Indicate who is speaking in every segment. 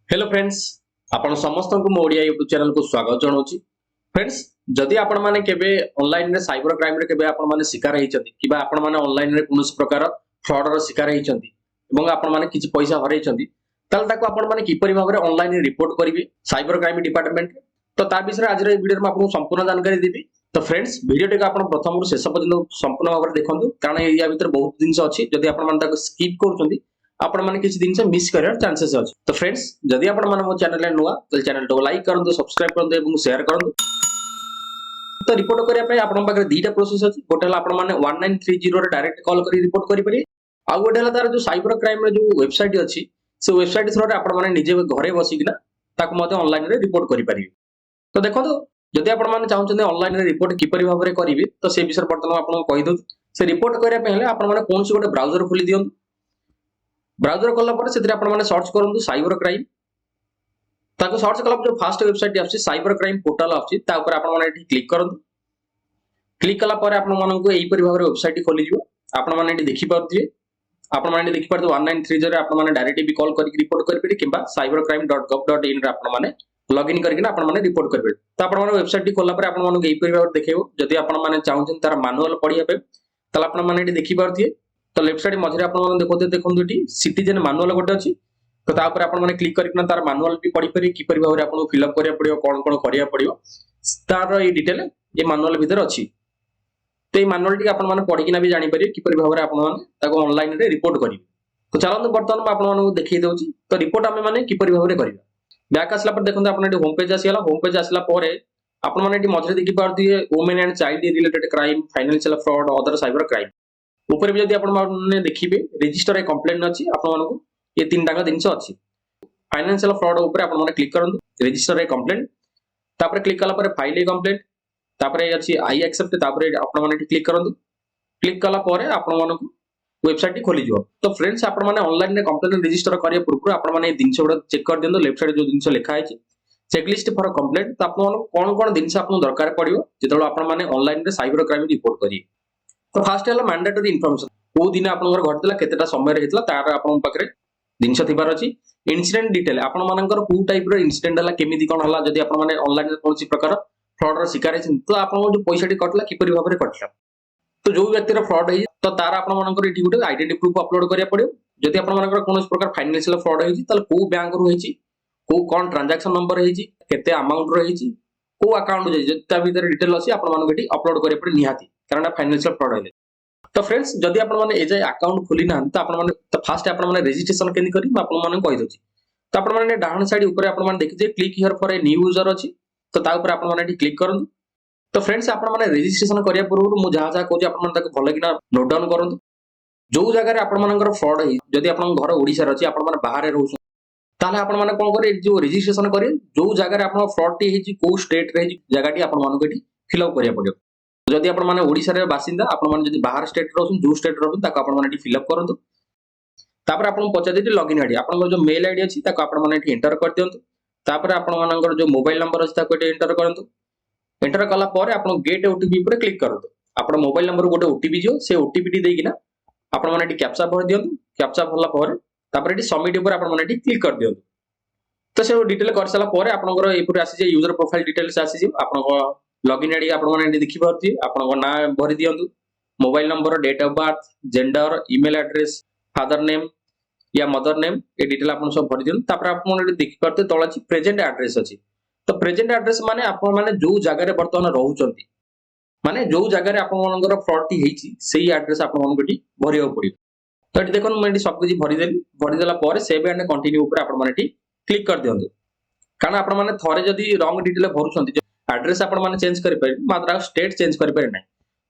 Speaker 1: Hello friends, आपण समस्त को मो ओडिया यूट्यूब चैनल को स्वागत जनाऊँ। फ्रेंड्स, जदि आपण माने केबे ऑनलाइन रे साइबर क्राइम रे केबे आपण माने शिकार हेइचंती किबा आपण माने ऑनलाइन रे कोनोस प्रकार फ्रॉड रो शिकार हेइचंती एवं आपण माने किछि पैसा हरैचंती ताल ताको आपण माने किपरि भाबरे ऑनलाइन रे रिपोर्ट करिवे साइबर क्राइम डिपार्टमेंट रे। तो ता विषय आज रे वीडियो में आपको संपूर्ण जानकारी देबी। तो फ्रेंड्स, वीडियो टिक आपण प्रथम रु शेष पर्यंत संपूर्ण भाबरे देखंतु कारण एया भीतर बहुत जिंस अछि। जदि आपण माने ताको स्किप करूचंती आपण माने किछि दिन से मिस करार चांसेस अछि। तो फ्रेंड्स, जदि आपण माने मो चैनल रे नुवा तो चैनल को लाइक करंतु, सब्सक्राइब करंतु एवं शेयर करंतु। तो रिपोर्ट करिया पे आपण पाखरे दीटा प्रोसेस अछि। गोटे हला आपण माने 1930 रे डायरेक्ट कॉल करी रिपोर्ट करि परिए। आ गोटे हला तार जो साइबर क्राइम रे जो वेबसाइट अछि से वेबसाइट थ्रू रे आपण माने निजे घरे बसी किना ताको मते ऑनलाइन रे रिपोर्ट करि परिए। तो देखो जदि आपण माने चाहउछन ऑनलाइन रे रिपोर्ट किपरि भाबरे करिवे तो से विषय वर्तमान आपण कहि दउ। से रिपोर्ट करिया पे हले आपण माने कोनसी गोटे ब्राउजर खोली दियंतु। ब्राउजर कला पर से आपण माने सर्च करंतु साइबर क्राइम। ताको सर्च कला पर जो फर्स्ट वेबसाइट आछि साइबर क्राइम पोर्टल आछि ता ऊपर आपण माने एठी क्लिक करंतु। क्लिक कला पर आपण माननको एही परि भाबरे वेबसाइट खोली जिवो। आपण माने एठी देखि पारथिए। आपण माने देखि पारथि 1930 रे आपण माने डायरेक्ट भी कॉल करके रिपोर्ट करि परिए किबा cybercrime.gov.in रे आपण माने लॉगिन करके आपण माने रिपोर्ट करि परिए। तो आपण माने वेबसाइट खोला पर आपण मानको एही परि भाबरे देखेबो। जदि आपण माने चाहउछन तार मैनुअल पढिया पे तले आपण माने एठी देखि पारथिए। तो लेफ्ट साइड मझरे आपण माने देखंतु एठी सिटीजन मैनुअल गोटे अछि। तो ता ऊपर आपण माने क्लिक करके तार मैनुअल भी पढि परिए किपरि भाबरे आपण फिल अप करिया पडियो कोन कोन करिया पडियो तार ए डिटेल ए मैनुअल भीतर अछि। तो ये मैनुअल टी आपण माने पढि किना भी जानि परिए किपरि भाबरे आपण माने ताको ऑनलाइन रे रिपोर्ट करिवे। तो चलନ୍ତୁ वर्तमान मैं आपण मानको देखै दउची। तो रिपोर्ट आमे माने किपरि भाबरे करिवा। बैक आसला पर देखंतु आपण एटी होम पेज आसीला। होम पेज आसला परे आपण माने एटी मझरे देखि पारथिए women and child related crime, financial fraud, other cyber crime. ऊपर भी जदि आपण माने देखिबे रजिस्टर ए कंप्लेंट अछि आपण मानको ये तीन टाका जिंस अछि। फाइनेंशियल फ्रॉड ऊपर आपण माने क्लिक करंतु, रजिस्टर ए कंप्लेंट, तापर क्लिक कला पर फाइल ए कंप्लेंट, तापर अछि आई एक्सेप्ट, तापर आपण माने क्लिक करंतु। क्लिक कला पर आपण मानको वेबसाइट खोली जिवो। तो फ्रेंड्स, आपण माने ऑनलाइन रे कंप्लेंट रजिस्टर करिया पूर्व आपण माने जिंस गुडा चेक कर दियंतु। लेफ्ट साइड जो जिंस लिखा है चेकलिस्ट फॉर कंप्लेंट। तो आपण मानको कोन कोन जिंस आपण दरकार पड़ियो जेतलो आपण माने ऑनलाइन रे साइबर क्राइम रिपोर्ट करिए। तो फास्ट हला मैंडेटरी इन्फॉर्मेशन को दिन आपनकर घटला केतेटा समय रे हेतला तार आपन पाखरे जिंस थिबार अछि। इंसिडेंट डिटेल आपण मानकर को टाइप रो इंसिडेंट हला केमिति कोन हला जदि आपण माने ऑनलाइन रे कोनसी प्रकार फ्रॉड रो शिकार है तो आपण जो पैसा टी कटला किपरि भाबरे कटला। तो जो व्यक्ति रो फ्रॉड है तो तार आपण मानकर एठी गुटे आइडेंटिटी प्रूफ अपलोड करिया पड़ियो। जदि आपण मानकर कोनसी प्रकार फाइनेंशियल फ्रॉड है ताले को बैंक रो हेची, को कोन ट्रांजैक्शन नंबर हेची, केते अमाउंट रो हेची, को अकाउंट जे जता भीतर डिटेल अछि आपण मानको एठी अपलोड करिया पड़े निहाती कारण फाइनेंशियल फ्रॉड है। तो फ्रेंड्स, जदि आपण माने एजे अकाउंट खोली ना तो आपण माने तो फास्ट आपण माने रजिस्ट्रेशन केनि करी म आपण माने कहि दोची। तो आपण माने डाउन साइड ऊपर आपण माने देखिजे click here for a new user अछि। तो ता ऊपर आपण माने एठी क्लिक करंतु। तो फ्रेंड्स, आपण माने रजिस्ट्रेशन करिया पूर्व मु जहा जहा कहूची आपण माने ताको भलो किना नोट डाउन करंतु। जो जगह रे आपण मानकर फ्रॉड है जदि आपण घर ओडिसा रे अछि आपण माने बाहर रहउछ ताले आपण माने कोन करे जो रजिस्ट्रेशन करे जो जगह रे आपण फ्रॉड टी हेची को स्टेट रे जगह टी आपण मानको एठी फिल अप करिया पड़ियो। जदि आपण माने ओडिसा रे बासिंदा आपण माने जदि बाहर स्टेट रहउछ जो स्टेट रहउछ ताको आपण माने एठी फिल अप करंतु। तापर आपण पचा देती लॉगिन आईडी आपण जो मेल आईडी अछि ताको आपण माने एठी एंटर कर दियंतु। तापर आपण मानकर जो मोबाइल नंबर अछि ताको एठी एंटर करंतु। एंटर कला पर आपण गेट ओटीपी पर क्लिक करंतु। आपण मोबाइल नंबर गोटे ओटीपी जो से ओटीपी टी देकिना आपण माने एठी कैप्चा भर दियंतु। कैप्चा भरला पर तापर एठी सबमिट ऊपर आपण माने एठी क्लिक कर दियंतु। तो से डिटेल कर साला पर आपनकर एपुर आसी जे यूजर प्रोफाइल डिटेल्स आसी जे आपनकर लॉगिन आईडी आपण माने एठी देखि पारथि। आपनकर नाम भरि दियंतु, mobile number, date of birth, gender, email address, father name या मदर नेम ए डिटेल आपण सब भरि दियंतु। तापर आपण एठी देखि पारथि तळ अछि प्रेजेंट एड्रेस अछि। तो प्रेजेंट एड्रेस माने आपण माने जो जगह रे वर्तमान रहउचंती माने जो जगह रे आपण मानकर फ्रॉड टी हेची सेही एड्रेस आपण मानको एठी भरियो पड़ियो। तो एठी देखन मैं एठी सब कुछ भरि देली। भरि देला पर सेव एंड कंटिन्यू ऊपर आपण माने एठी क्लिक कर दियंतु। कारण आपण माने थरे जदी रॉन्ग डिटेल भरुचंती एड्रेस आपण माने चेंज करि पारे मात्र स्टेट चेंज करि पारे नै।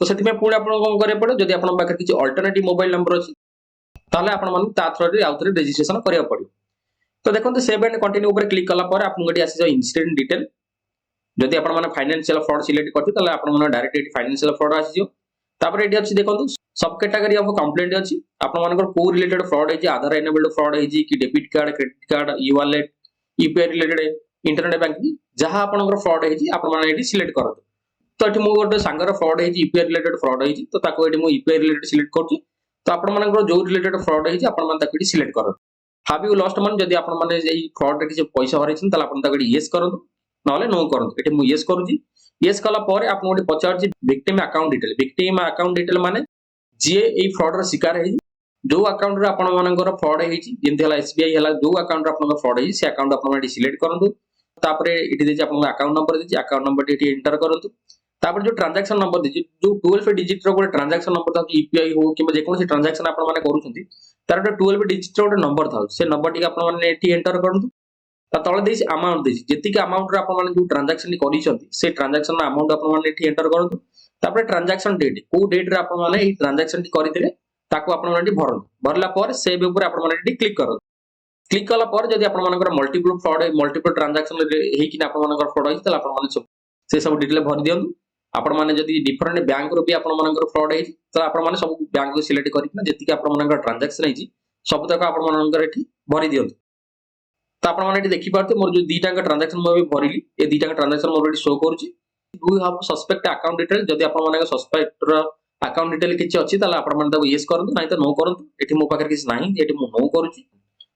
Speaker 1: तो सेति में पुणी आपण कोन करे पड़े जदी आपण पाखे किछि अल्टरनेटिव मोबाइल नंबर अछि ताले आपण माने ता थ्रू आउथरे रजिस्ट्रेशन करिया पड़ियो। तो देखंतु सेव एंड कंटिन्यू ऊपर क्लिक कला पर आपण गडी आसी जे इंसिडेंट डिटेल जदी आपण माने फाइनेंशियल फ्रॉड सिलेक्ट करथि ताले आपण माने डायरेक्ट एटी फाइनेंशियल फ्रॉड आसी जो। तापर एटी अछि देखंतु सब कैटेगरी ऑफ कंप्लेंट अछि आपण मानकर को रिलेटेड फ्रॉड है जे आधार एनेबल्ड फ्रॉड है जी कि debit card, credit card, e-wallet, UPI related, internet banking जहां आपनकर फ्रॉड है जी आपण माने एटी सिलेक्ट करत। तो एटी मो गोटे सांगर फ्रॉड है जी यूपीआई रिलेटेड फ्रॉड है जी तो ताको एटी मो यूपीआई रिलेटेड सिलेक्ट करछि। तो आपण मानकर जो रिलेटेड फ्रॉड है जी आपण माने ताको एटी सिलेक्ट करत। हाव यू लॉस्ट मनी जदि आपण माने एई फ्रॉड रे किछि पैसा हरैछन तले आपण ताकि यस करंतु नले नो करंतु एठी मु यस करूची यस कला परे आपण ओडी पचारची विक्टिम अकाउंट डिटेल माने जे एई फ्रॉड रो शिकार है जो अकाउंट रे आपण मानकर फ्रॉड हेछि जेंति हला एसबीआई हला जो अकाउंट रे आपण फ्रॉड हेछि से अकाउंट आपण माने सिलेक्ट करंतु तापरे इठी देछि आपण अकाउंट नंबर देछि अकाउंट नंबर इठी एंटर करंतु तापर जो ट्रांजैक्शन नंबर देछि जो 12 डिजिट रो गोटे ट्रांजैक्शन नंबर था यूपीआई हो कि जे कोन से ट्रांजैक्शन आपण माने करूछंती तार गोटे 12 डिजिट रो गोटे नंबर था से नंबर टी आपण माने एठी एंटर करंतु ता तळे देछि अमाउंट देछि जेतिक अमाउंट रे आपण माने जो ट्रांजैक्शन करिसंती से ट्रांजैक्शन अमाउंट आपण माने एठी एंटर करंतु तापर ट्रांजैक्शन डेट को डेट रे आपण माने ई ट्रांजैक्शन टी करितले ताको आपण माने भरंतु भरला पर सेव ऊपर आपण माने क्लिक करंतु क्लिक कला पर जदि आपण मानकर मल्टीपल फ्रॉड मल्टीपल ट्रांजैक्शन हे कि आपण मानकर फ्रॉड है तले आपण माने सब से सब डिटेल भर दियंतु आपण माने जदि डिफरेंट बैंक रो भी आपण मानकर फ्रॉड है त आपण माने सब बैंक को सिलेक्ट करिकना जेति कि आपण मानकर ट्रांजैक्शन है सब तक आपण मानकर एठी भरि दियंतु त आपण माने एठी देखि पारते मोर जो दीटा का ट्रांजैक्शन मो भरिली ए दीटा का ट्रांजैक्शन मोर एठी शो करूची do have suspect account detail जदि आपण माने सस्पेक्ट रो अकाउंट डिटेल किछि अछि तले आपण माने ताको यस करंतु नाही त नो करंतु एठी मो पाकर किछि नाही एठी मो नो करूची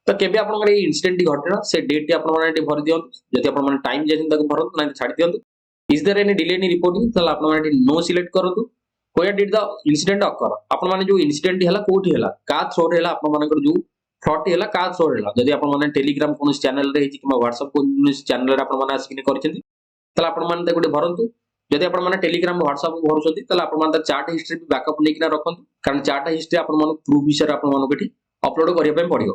Speaker 1: तो केबे आपन इंसिडेंट घटना से डेट टी आपन माने भर दियंतु जदि आपन माने टाइम जेसिन तक भरंतु नाही छाडी दियंतु is there any delay in reporting तले आपन माने नो सिलेक्ट करंतु where did the incident occur आपन माने जो इंसिडेंट हला कोठी हला का थ्रो रे हला आपन माने जो फ्रॉड हला का थ्रो रे हला जदि आपन माने टेलीग्राम कोन चैनल रे कि व्हाट्सएप कोन चैनल रे आपन माने आसिकिने करछंती तले आपन माने ताको भरंतु जदि आपन माने टेलीग्राम व्हाट्सएप भरछंती तले आपन माने चार्ट हिस्ट्री भी बैकअप नेकिना रखंतु कारण चार्ट हिस्ट्री आपन माने प्रूफ विषय आपन माने केठी अपलोड करिया पे पड़ियो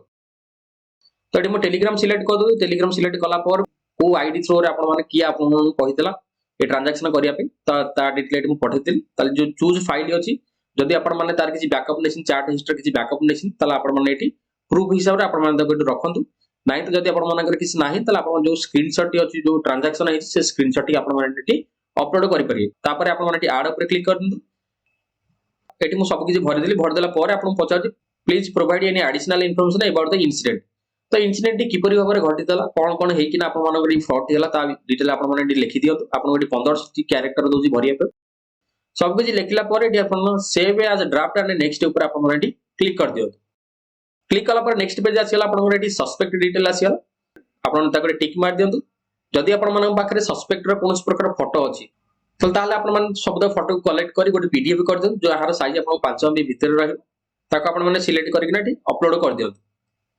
Speaker 1: तो एटी मो टेलीग्राम सिलेक्ट कर दो टेलीग्राम सिलेक्ट कला पर को आईडी थ्रो रे आपण माने की आपण कहितला ए ट्रांजैक्शन करिया पे ता डिटेल मु पठेतिल ताले जो चूज फाइल अछि जदि आपण माने तार किछि बैकअप नेसिन चार्ट हिस्ट्री किछि बैकअप नेसिन ताले आपण माने एटी प्रूफ हिसाब रे आपण माने ताको रखंतु नाही तो जदि आपण माने किछि नाही ताले आपण जो स्क्रीनशॉट अछि जो ट्रांजैक्शन है से स्क्रीनशॉट टी आपण माने एटी अपलोड करि परिए तापर आपण माने एटी ऐड ऊपर क्लिक कर दंतु एटी मु सब किछि भरि देली भर देला पर आपण पचार please provide any additional information about the incident तो इंसिडेंट टी किपरि भाबरे घटितला कोन कोन हे कि ना आपण मानकर ई फ्रॉड हेला ता डिटेल आपण माने लिखि दियंतु आपण गोटी 15 कैरेक्टर दोजी भरिया पे सब कुछ लिखला पर एटी आपण save as draft and next ऊपर आपण माने क्लिक कर दियंतु क्लिक कला पर नेक्स्ट पेज आसीला आपण माने एटी सस्पेक्ट डिटेल आसीला आपण ताको टिक मार दियंतु जदि आपण माने पाखरे सस्पेक्ट रो कोनस प्रकार फोटो अछि तो ताले आपण माने शब्द फोटो कलेक्ट करी गोटी पीडीएफ कर दियंतु जो हार साइज आपण 5 एमबी भीतर रहबो ताको आपण माने सिलेक्ट करिकना ठी अपलोड कर दियंतु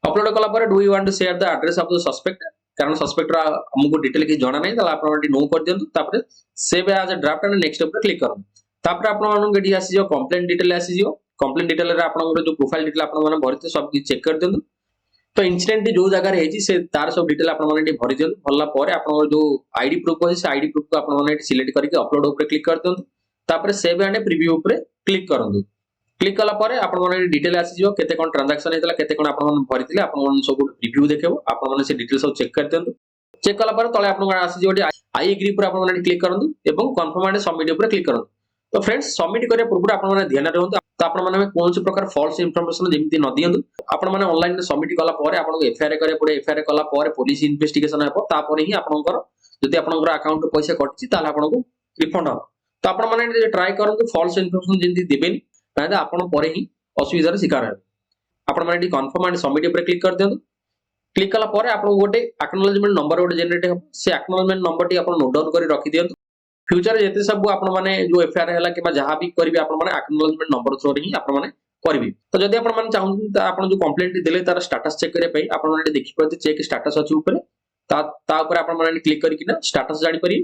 Speaker 1: अपलोड कला पर do you want to share the address of the suspect कारण सस्पेक्ट रा हमको डिटेल की जाना नहीं तला आपण माने नो कर दियंतु तापर save as a draft and next ऊपर क्लिक करन तापर आपण माने गेडी आसी जो कंप्लेंट डिटेल आसी जो कंप्लेंट डिटेल रे आपण जो प्रोफाइल डिटेल आपण माने भरते सब की चेक कर दियंतु तो इंसिडेंट जो जगह रे हेची से तार सब डिटेल आपण माने भरि दियंतु भरला पर आपण जो आईडी प्रूफ अछि से आईडी प्रूफ को आपण माने सिलेक्ट करके अपलोड ऊपर क्लिक कर दियंतु तापर सेव एंड प्रीव्यू ऊपर क्लिक करंतु क्लिक कला पर आपण माने डिटेल आसी जो केते कोन ट्रांजैक्शन हेतला केते कोन आपण माने भरिथिले आपण माने सब रिव्यू देखेबो आपण माने से डिटेल सब चेक कर दियंतु चेक कला पर तळे आपण आसी जो आई एग्री पर आपण माने क्लिक करंतु एवं कन्फर्म एंड सबमिट ऊपर क्लिक करंतु तो फ्रेंड्स सबमिट करे पूर्व आपण माने ध्यान रहंतु तो आपण माने कोनसे प्रकार फॉल्स इंफॉर्मेशन जेमिति न दियंतु आपण माने ऑनलाइन सबमिट कला पर आपण को एफआईआर करे पड़े एफआईआर कला पर पुलिस इन्वेस्टिगेशन हेबो तापर ही आपनकर जदि आपनकर अकाउंट रो पैसा कटछि ताले आपण को रिफंड हो तो आपण माने ट्राई करंतु फॉल्स इंफॉर्मेशन जेमिति देबेनी ताले आपण परे ही असुविधार शिकार हेबे आपण माने कन्फर्म एंड सबमिट ऊपर क्लिक कर दियंतु क्लिक कला पर आपण गोटे एक्नॉलेजमेंट नंबर गोटे जनरेट हो से एक्नॉलेजमेंट नंबर टी आपण नोट डाउन करी रखि दियंतु फ्यूचर जेते सब आपण माने जो एफआईआर हैला कि जहां भी करिवे आपण माने एक्नॉलेजमेंट नंबर थ्रू ही आपण माने करिवे तो जदि आपण माने चाहू त आपण जो कंप्लेंट देले तार स्टेटस चेक करे पई आपण माने देखि परते चेक स्टेटस अछि ऊपर ता ऊपर आपण माने क्लिक करी कि ना स्टेटस जानि परी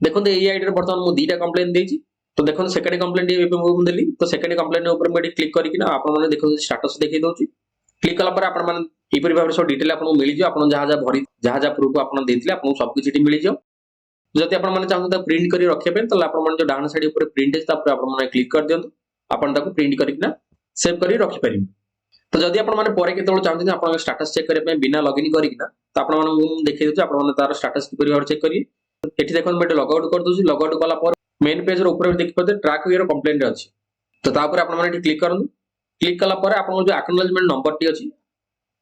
Speaker 1: देखो ए आईडी रे वर्तमान मु दीटा कंप्लेंट देछि तो देखो सेकंड कंप्लेंट ए मु देली तो सेकंड कंप्लेंट ऊपर मैं क्लिक करी कि ना आपण माने देखो स्टेटस देखि दोछि क्लिक कला पर आपण माने एपरि भाबरे सब डिटेल आपण मिलि जो आपण जहां जहां भरि जहां जहां प्रूफ आपण देथिले आपण सब किछि मिलि जो जदि आपण माने चाहू त प्रिंट करी रखे पे तो आपण माने जो डाउन साइड ऊपर प्रिंट है तापर आपण माने क्लिक कर दियंतु आपण ताको प्रिंट करी ना सेव करी रखि परिबे तो जदि आपण माने परे केतोल चाहू आपण स्टेटस चेक करे पे बिना लॉगिन करी ना तो आपण माने देखै दउ आपण माने तार स्टेटस किपरि भाबरे चेक करी एठी देखो मैं लॉग आउट कर दोछि लॉग आउट कला पर मेन पेज रो ऊपर देखि पते ट्रैक योर कंप्लेंट अछि तो तापर आपण माने क्लिक करन क्लिक कला पर आपण जो एक्नॉलेजमेंट नंबर टी अछि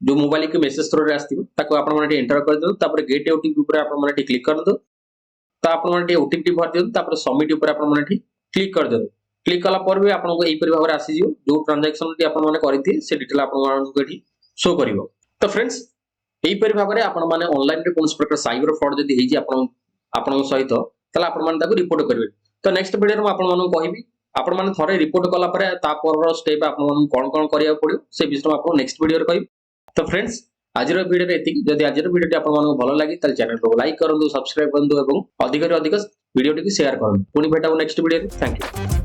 Speaker 1: जो मोबाइल के मेसेज थ्रू रे आस्तिबो ताको आपण माने एंटर कर दउ तापर गेट ओटीपी ऊपर आपण माने क्लिक कर दउ तो आपण माने ओटीपी भर दियौ तापर सबमिट ऊपर आपण माने क्लिक कर दियौ क्लिक कला पर भी आपण को एई परि भाबरे आसी जिवो जो ट्रांजैक्शन टी आपण माने करिथि से डिटेल आपण माने को एठी शो करिवो तो फ्रेंड्स एहीपरि भाव में आपण मैंने ऑनलाइन रे कौन प्रकार साइबर फ्रॉड जदि हेजी आपण सहित ताला आपण मैंने ताको रिपोर्ट करेंगे। तो नेक्स्ट वीडियो में आपण मानू कहबी आपण मैंने थरे रिपोर्ट कला परे तापर स्टेप आपण मानू कोन कोन करिया पड़ियो से विषय में आपण नेक्स्ट वीडियो रे कहबी। तो फ्रेंड्स आज वीडियो रे एतिक जदि आज वीडियो आपण मानू भलो लागि ताल चैनल को लाइक करंतु सब्सक्राइब करंतु एवं अधिक रे अधिक वीडियो टी शेयर करंतु। पुनी भेटाउ नेक्स्ट वीडियो रे। Thank you.